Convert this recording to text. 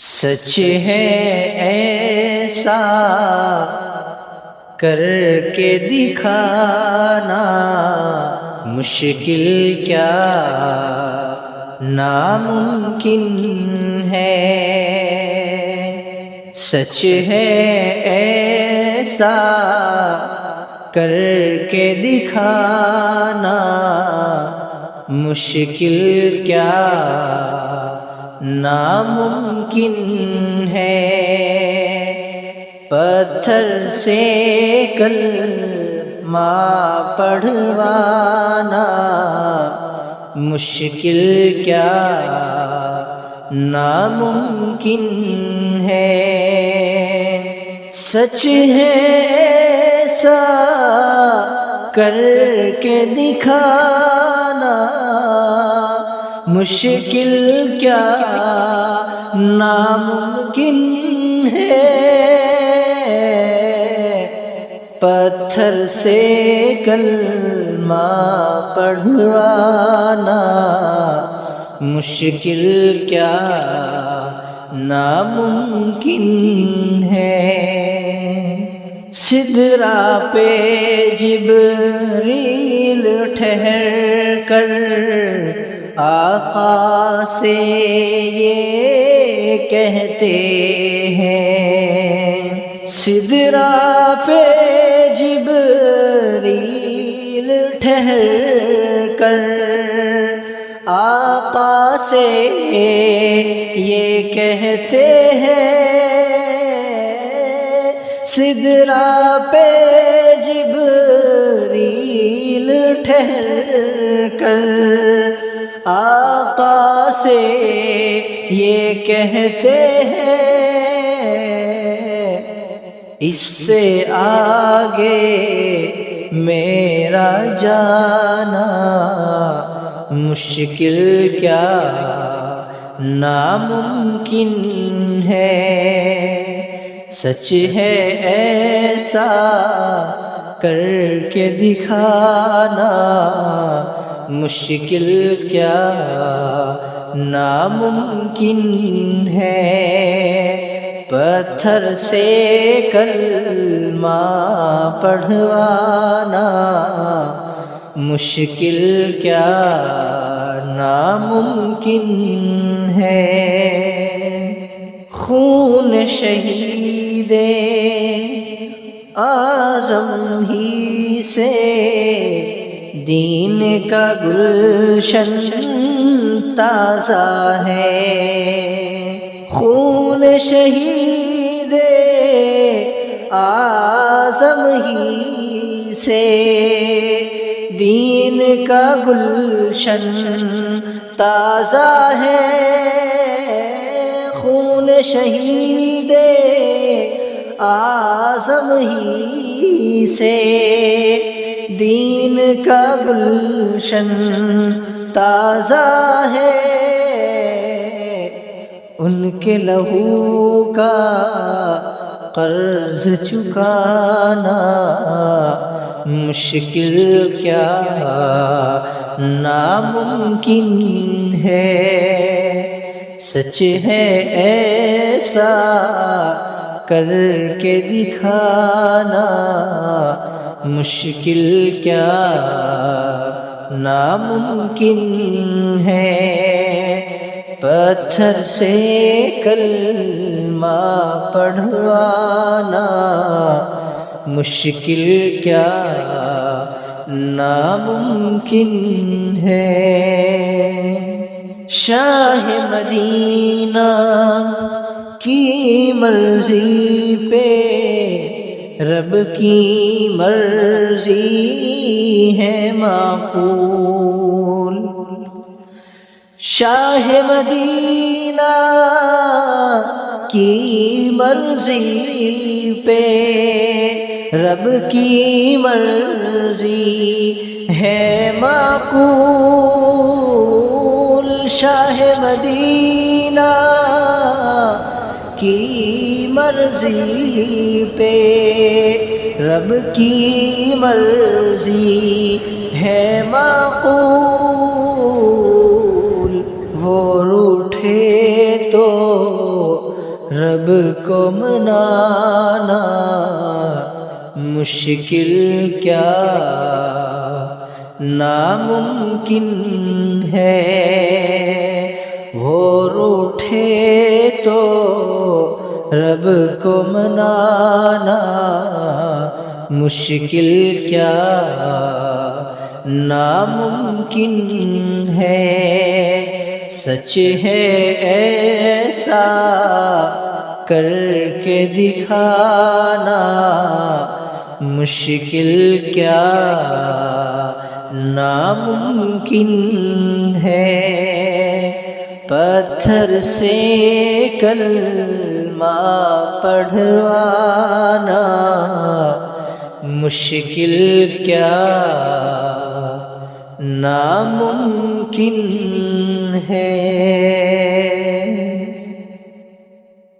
سچ ہے ایسا کر کے دکھانا مشکل کیا ناممکن ہے۔ سچ ہے ایسا کر کے دکھانا مشکل کیا ناممکن ہے۔ پتھر سے کلمہ پڑھوانا مشکل کیا ناممکن ہے۔ سچ ہے ایسا کر کے دکھانا مشکل کیا ناممکن ہے۔ پتھر سے کلمہ پڑھوانا مشکل کیا ناممکن ہے۔ سدرا پہ جبریل ٹھہر کر آقا سے یہ کہتے ہیں، سدرا پہ جبریل ٹھہر کر آقا سے یہ کہتے ہیں، سدرا پہ جبریل ٹھہر کر آقا سے یہ کہتے ہیں، اس سے آگے میرا جانا مشکل کیا ناممکن ہے۔ سچ ہے ایسا کر کے دکھانا مشکل کیا ناممکن ہے۔ پتھر سے کلمہ پڑھوانا مشکل کیا ناممکن ہے۔ خون شہید اعظم ہی سے دین کا گلشن تازہ ہے۔ خون شہید اعظم ہی سے دین کا گلشن تازہ ہے۔ خون شہید اعظم ہی سے دین کا گلشن تازہ ہے۔ ان کے لہو کا قرض چکانا مشکل کیا ناممکن ہے۔ سچ ہے ایسا کر کے دکھانا مشکل کیا ناممکن ہے۔ پتھر سے کلمہ پڑھوانا مشکل کیا ناممکن ہے۔ شاہ مدینہ کی مرضی پہ رب کی مرضی ہے معقول۔ شاہ مدینہ کی مرضی پہ رب کی مرضی ہے معقول۔ شاہ مدینہ کی مرضی پہ رب کی مرضی ہے معقول۔ وہ روٹھے تو رب کو منانا مشکل کیا ناممکن ہے، وہ روٹھے تو رب کو منانا مشکل کیا ناممکن ہے، سچ ہے ایسا کر کے دکھانا مشکل کیا ناممکن ہے، پتھر سے کلمہ پڑھوانا مشکل کیا ناممکن ہے۔